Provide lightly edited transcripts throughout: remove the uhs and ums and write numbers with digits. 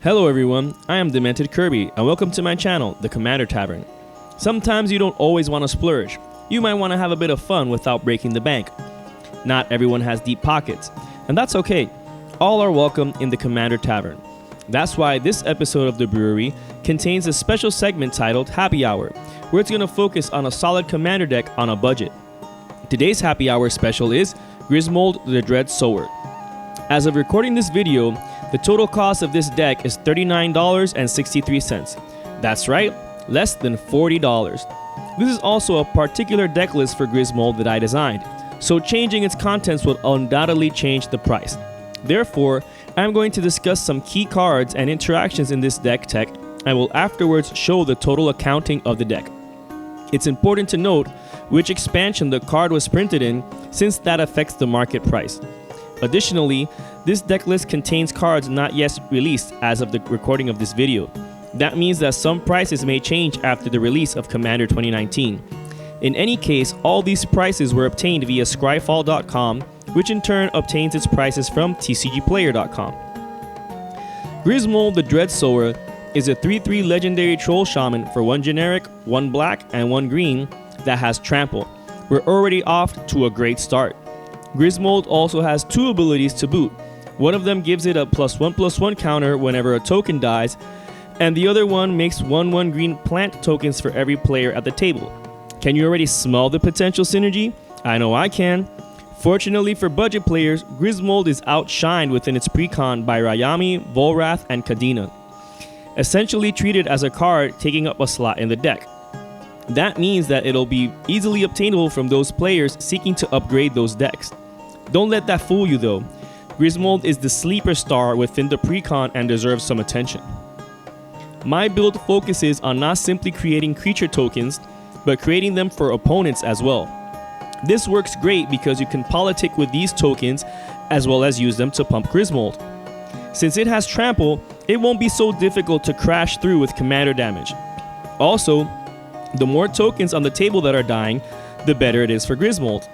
Hello everyone, I am Demented Kirby and welcome to my channel, the Commander Tavern. Sometimes you don't always want to splurge. You might want to have a bit of fun without breaking the bank. Not everyone has deep pockets, and that's okay. All are welcome in the Commander Tavern. That's why this episode of the Brewery contains a special segment titled Happy Hour, where it's going to focus on a solid Commander deck on a budget. Today's Happy Hour special is Grismold the Dreadsower. As of recording this video, the total cost of this deck is $39.63. That's right, less than $40. This is also a particular deck list for Grismold that I designed, so changing its contents would undoubtedly change the price. Therefore, I'm going to discuss some key cards and interactions in this deck tech and will afterwards show the total accounting of the deck. It's important to note which expansion the card was printed in, since that affects the market price. Additionally, this deck list contains cards not yet released as of the recording of this video. That means that some prices may change after the release of Commander 2019. In any case, all these prices were obtained via scryfall.com, which in turn obtains its prices from tcgplayer.com. Grismold the Dreadsower is a 3/3 legendary troll shaman for 1 generic, 1 black, and 1 green that has trample. We're already off to a great start. Grismold also has 2 abilities to boot. One of them gives it a +1/+1 counter whenever a token dies, and the other one makes 1/1 green plant tokens for every player at the table. Can you already smell the potential synergy? I know I can. Fortunately for budget players, Grismold is outshined within its precon by Rayami, Volrath, and Kadena, essentially treated as a card taking up a slot in the deck. That means that it'll be easily obtainable from those players seeking to upgrade those decks. Don't let that fool you though. Grismold is the sleeper star within the precon and deserves some attention. My build focuses on not simply creating creature tokens, but creating them for opponents as well. This works great because you can politic with these tokens as well as use them to pump Grismold. Since it has trample, it won't be so difficult to crash through with commander damage. Also, the more tokens on the table that are dying, the better it is for Grismold.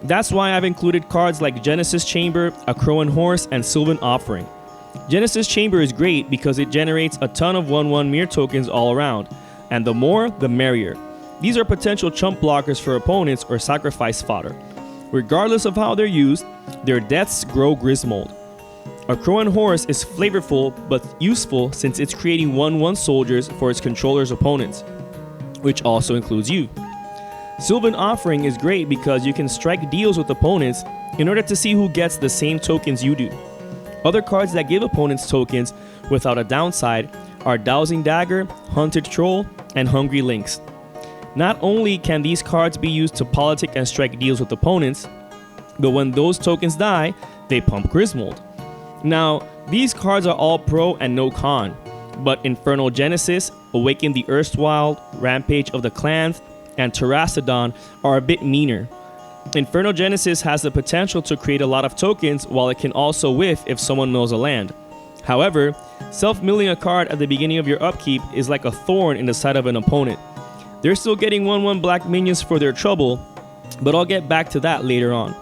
That's why I've included cards like Genesis Chamber, A Crowan Horse, and Sylvan Offering. Genesis Chamber is great because it generates a ton of 1/1 mirror tokens all around, and the more, the merrier. These are potential chump blockers for opponents or sacrifice fodder. Regardless of how they're used, their deaths grow Grismold. A Crowan Horse is flavorful but useful since it's creating 1/1 soldiers for its controller's opponents, which also includes you. Sylvan Offering is great because you can strike deals with opponents in order to see who gets the same tokens you do. Other cards that give opponents tokens without a downside are Dowsing Dagger, Hunted Troll, and Hungry Lynx. Not only can these cards be used to politic and strike deals with opponents, but when those tokens die, they pump Grismold. Now, these cards are all pro and no con, but Infernal Genesis, Awaken the Erstwhile, Rampage of the Clans, and Terrastodon are a bit meaner. Infernal Genesis has the potential to create a lot of tokens, while it can also whiff if someone mills a land. However, self-milling a card at the beginning of your upkeep is like a thorn in the side of an opponent. They're still getting 1/1 black minions for their trouble, but I'll get back to that later on.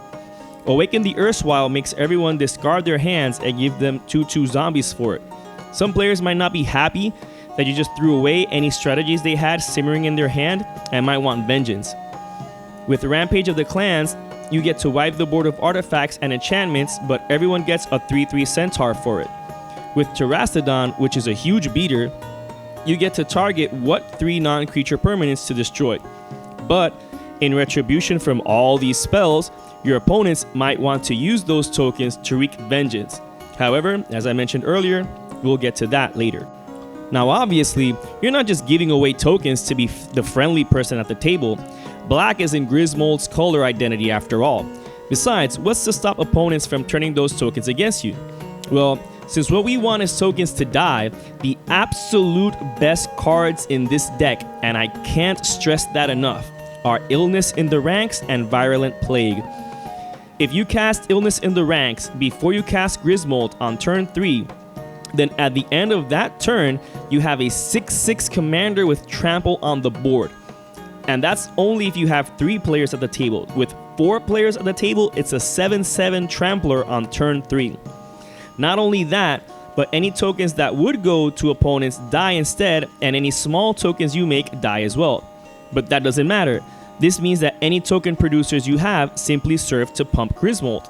Awaken the Erstwhile makes everyone discard their hands and give them 2/2 zombies for it. Some players might not be happy that you just threw away any strategies they had simmering in their hand and might want vengeance. With Rampage of the Clans, you get to wipe the board of artifacts and enchantments, but everyone gets a 3/3 centaur for it. With Terrastodon, which is a huge beater, you get to target what 3 non-creature permanents to destroy. But in retribution from all these spells, your opponents might want to use those tokens to wreak vengeance. However, as I mentioned earlier, we'll get to that later. Now obviously, you're not just giving away tokens to be the friendly person at the table. Black is in Grismold's color identity after all. Besides, what's to stop opponents from turning those tokens against you? Well, since what we want is tokens to die, the absolute best cards in this deck, and I can't stress that enough, are Illness in the Ranks and Virulent Plague. If you cast Illness in the Ranks before you cast Grismold on turn 3, then at the end of that turn, you have a 6/6 commander with trample on the board. And that's only if you have 3 players at the table. With 4 players at the table, it's a 7/7 trampler on turn 3. Not only that, but any tokens that would go to opponents die instead, and any small tokens you make die as well. But that doesn't matter. This means that any token producers you have simply serve to pump Grismold.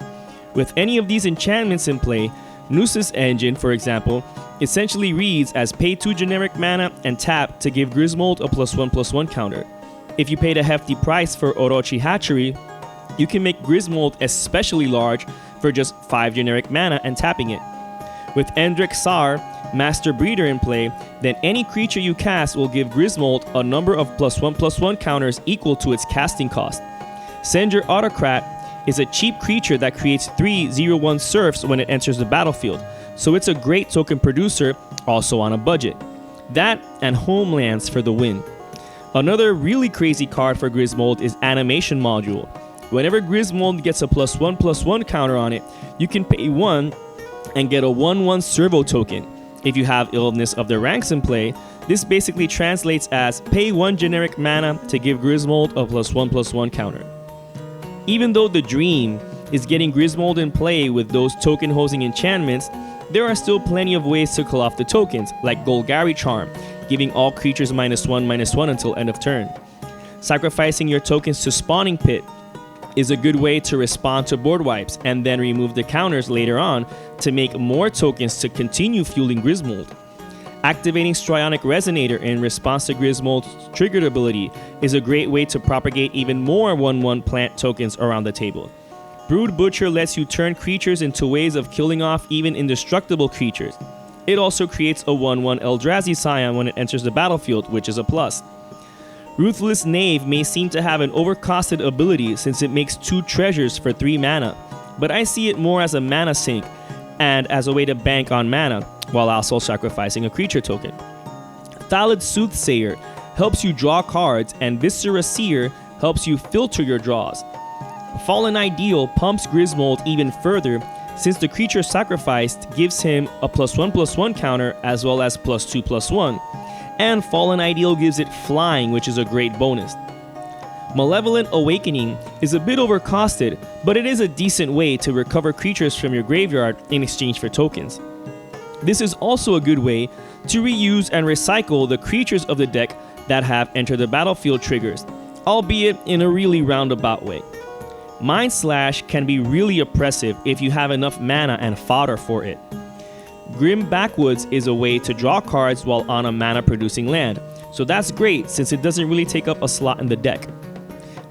With any of these enchantments in play, Noose's engine, for example, essentially reads as pay 2 generic mana and tap to give Grismold a +1/+1 counter. If you paid a hefty price for Orochi Hatchery, you can make Grismold especially large for just 5 generic mana and tapping it. With Endrick Sar, Master Breeder in play, then any creature you cast will give Grismold a number of +1/+1 counters equal to its casting cost. Sender Autocrat is a cheap creature that creates 3/0/1 serfs when it enters the battlefield, so it's a great token producer, also on a budget. That and Homelands for the win. Another really crazy card for Grismold is Animation Module. Whenever Grismold gets a +1/+1 counter on it, you can pay 1 and get a 1/1 servo token. If you have Illness of the Ranks in play, this basically translates as pay 1 generic mana to give Grismold a +1/+1 counter. Even though the dream is getting Grismold in play with those token hosing enchantments, there are still plenty of ways to call off the tokens, like Golgari Charm, giving all creatures -1/-1 until end of turn. Sacrificing your tokens to Spawning Pit is a good way to respond to board wipes and then remove the counters later on to make more tokens to continue fueling Grismold. Activating Strionic Resonator in response to Grismold's triggered ability is a great way to propagate even more 1/1 plant tokens around the table. Brood Butcher lets you turn creatures into ways of killing off even indestructible creatures. It also creates a 1/1 Eldrazi Scion when it enters the battlefield, which is a plus. Ruthless Knave may seem to have an overcosted ability since it makes 2 treasures for 3 mana, but I see it more as a mana sink and as a way to bank on mana, while also sacrificing a creature token. Thallid Soothsayer helps you draw cards, and Viscera Seer helps you filter your draws. Fallen Ideal pumps Grismold even further, since the creature sacrificed gives him a +1/+1 counter as well as +2/+1, and Fallen Ideal gives it flying, which is a great bonus. Malevolent Awakening is a bit overcosted, but it is a decent way to recover creatures from your graveyard in exchange for tokens. This is also a good way to reuse and recycle the creatures of the deck that have entered the battlefield triggers, albeit in a really roundabout way. Mind Slash can be really oppressive if you have enough mana and fodder for it. Grim Backwoods is a way to draw cards while on a mana producing land, so that's great since it doesn't really take up a slot in the deck.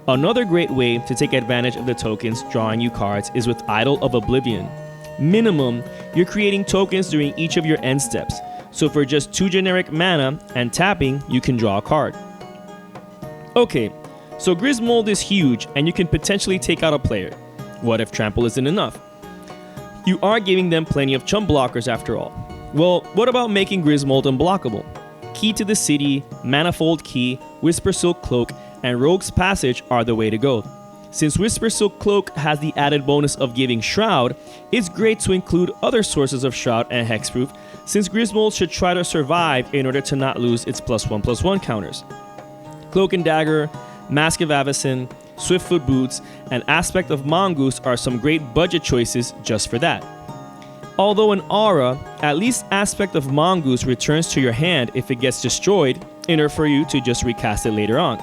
Another great way to take advantage of the tokens drawing you cards is with Idol of Oblivion. Minimum, you're creating tokens during each of your end steps, so for just 2 generic mana and tapping, you can draw a card. Okay, so Grismold is huge and you can potentially take out a player. What if Trample isn't enough? You are giving them plenty of chump blockers after all. Well, what about making Grismold unblockable? Key to the City, Manifold Key, Whisper Silk Cloak, and Rogue's Passage are the way to go. Since Whisper Silk Cloak has the added bonus of giving Shroud, it's great to include other sources of Shroud and Hexproof, since Grismold should try to survive in order to not lose its +1/+1 counters. Cloak and Dagger, Mask of Avacyn, Swiftfoot Boots, and Aspect of Mongoose are some great budget choices just for that. Although in Aura, at least Aspect of Mongoose returns to your hand if it gets destroyed, in order for you to just recast it later on.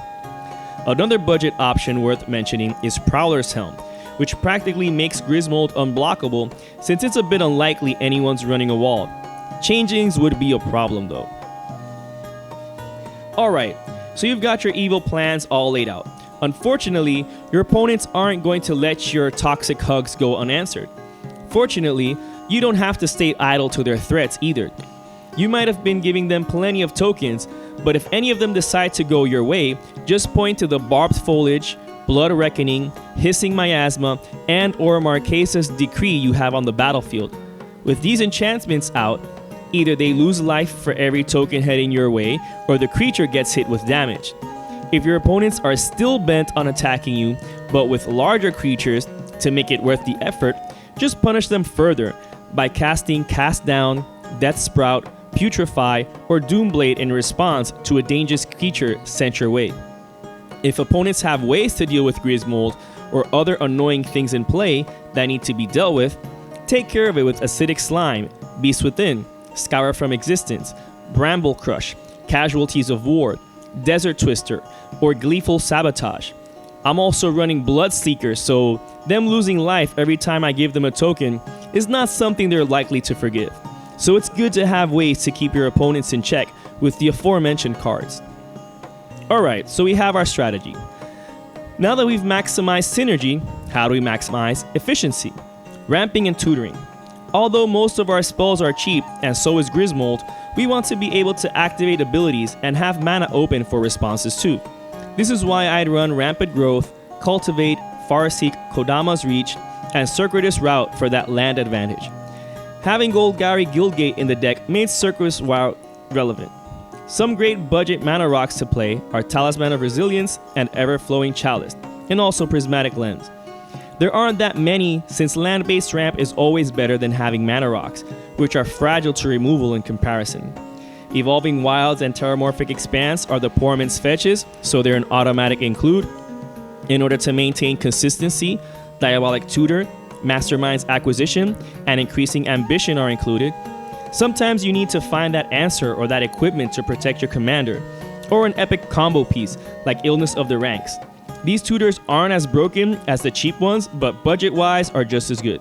Another budget option worth mentioning is Prowler's Helm, which practically makes Grismold unblockable since it's a bit unlikely anyone's running a wall. Changelings would be a problem though. Alright, so you've got your evil plans all laid out. Unfortunately, your opponents aren't going to let your toxic hugs go unanswered. Fortunately, you don't have to stay idle to their threats either. You might have been giving them plenty of tokens, but if any of them decide to go your way, just point to the Barbed Foliage, Blood Reckoning, Hissing Miasma, and or Marquesas Decree you have on the battlefield. With these enchantments out, either they lose life for every token heading your way, or the creature gets hit with damage. If your opponents are still bent on attacking you, but with larger creatures to make it worth the effort, just punish them further by casting Cast Down, Death Sprout, Putrefy, or Doomblade in response to a dangerous creature sent your way. If opponents have ways to deal with Grismold or other annoying things in play that need to be dealt with, take care of it with Acidic Slime, Beast Within, Scour from Existence, Bramble Crush, Casualties of War, Desert Twister, or Gleeful Sabotage. I'm also running Bloodseeker, so them losing life every time I give them a token is not something they're likely to forgive. So it's good to have ways to keep your opponents in check with the aforementioned cards. Alright, so we have our strategy. Now that we've maximized synergy, how do we maximize efficiency? Ramping and tutoring. Although most of our spells are cheap, and so is Grismold, we want to be able to activate abilities and have mana open for responses too. This is why I'd run Rampant Growth, Cultivate, Farseek, Kodama's Reach, and Circuitous Route for that land advantage. Having Golgari Guildgate in the deck made Circuitous Route relevant. Some great budget mana rocks to play are Talisman of Resilience and Ever-Flowing Chalice, and also Prismatic Lens. There aren't that many since land-based ramp is always better than having mana rocks, which are fragile to removal in comparison. Evolving Wilds and Terramorphic Expanse are the poor man's fetches, so they're an automatic include. In order to maintain consistency, Diabolic Tutor, Mastermind's Acquisition, and Increasing Ambition are included. Sometimes you need to find that answer or that equipment to protect your commander, or an epic combo piece like Illness of the Ranks. These tutors aren't as broken as the cheap ones, but budget-wise are just as good.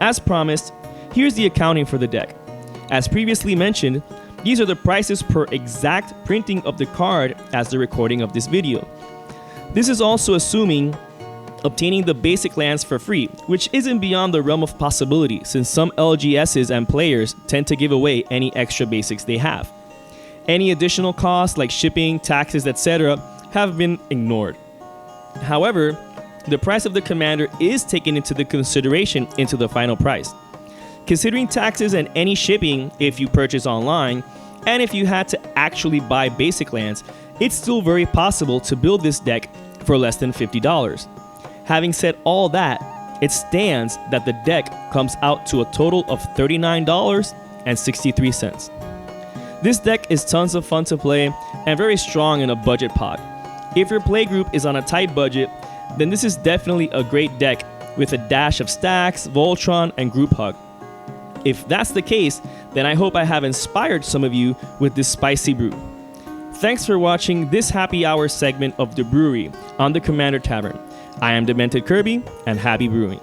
As promised, here's the accounting for the deck. As previously mentioned, these are the prices per exact printing of the card as the recording of this video. This is also assuming obtaining the basic lands for free, which isn't beyond the realm of possibility since some LGSs and players tend to give away any extra basics they have. Any additional costs like shipping, taxes, etc. have been ignored. However, the price of the commander is taken into the consideration into the final price. Considering taxes and any shipping if you purchase online, and if you had to actually buy basic lands, it's still very possible to build this deck for less than $50. Having said all that, it stands that the deck comes out to a total of $39.63. This deck is tons of fun to play and very strong in a budget pod. If your playgroup is on a tight budget, then this is definitely a great deck with a dash of Stacks, Voltron, and Group Hug. If that's the case, then I hope I have inspired some of you with this spicy brew. Thanks for watching this happy hour segment of the Brewery on the Commander Tavern. I am Demented Kirby, and happy brewing.